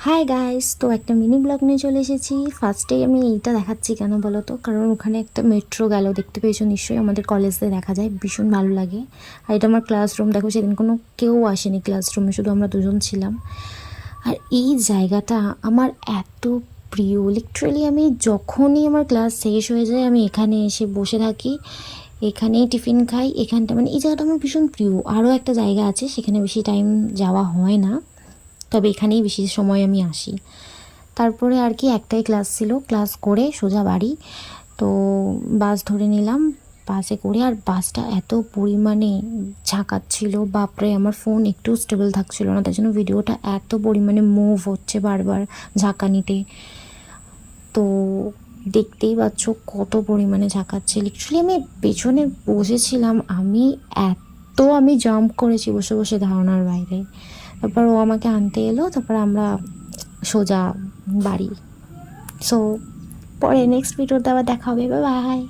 Hi guys, তো একটা mini blog নিয়ে চলে এসেছি। ফার্স্টেই আমি এইটা দেখাচ্ছি কেন বলো তো, কারণ ওখানে একটা মেট্রো গেল, দেখতে পেয়েছো নিশ্চয়ই, আমাদের কলেজে দেখা যায়, ভীষণ ভালো লাগে। আর এটা আমার ক্লাসরুম, দেখো সেদিন কোনো কেউ আসেনি ক্লাসরুমে, শুধু আমরা দুজন ছিলাম। আর এই জায়গাটা আমার এত প্রিয়, লিটারালি আমি যখনই আমার ক্লাস শেষ হয়ে যায় আমি এখানে এসে বসে থাকি, এখানেই টিফিন খাই। এখানটা মানে এই জায়গাটা আমার ভীষণ প্রিয়। আরও একটা জায়গা আছে, সেখানে বেশি টাইম যাওয়া হয় না, তবে এখানেই বেশি সময় আমি আসি। তারপরে আর কি একটাই ক্লাস ছিল, ক্লাস করে সোজা বাড়ি। তো বাস ধরে নিলাম, বাসে করে। আর বাসটা এত পরিমাণে ঝাঁকাচ্ছিল, বাপরে আমার ফোন একটু স্টেবল থাকছিল না, তার জন্য ভিডিওটা এত পরিমাণে মুভ হচ্ছে বারবার ঝাঁকানিতে। তো দেখতেই পাচ্ছ কত পরিমাণে ঝাঁকাচ্ছে। লিটারালি আমি পেছনে বসেছিলাম, আমি জাম্প করেছি বসে বসে ধারণার বাইরে। তারপর ও আমাকে আনতে এলো, তারপর আমরা সোজা বাড়ি। সো পরে নেক্সট ভিডিওতে আবার দেখা হবে, বাই বাই।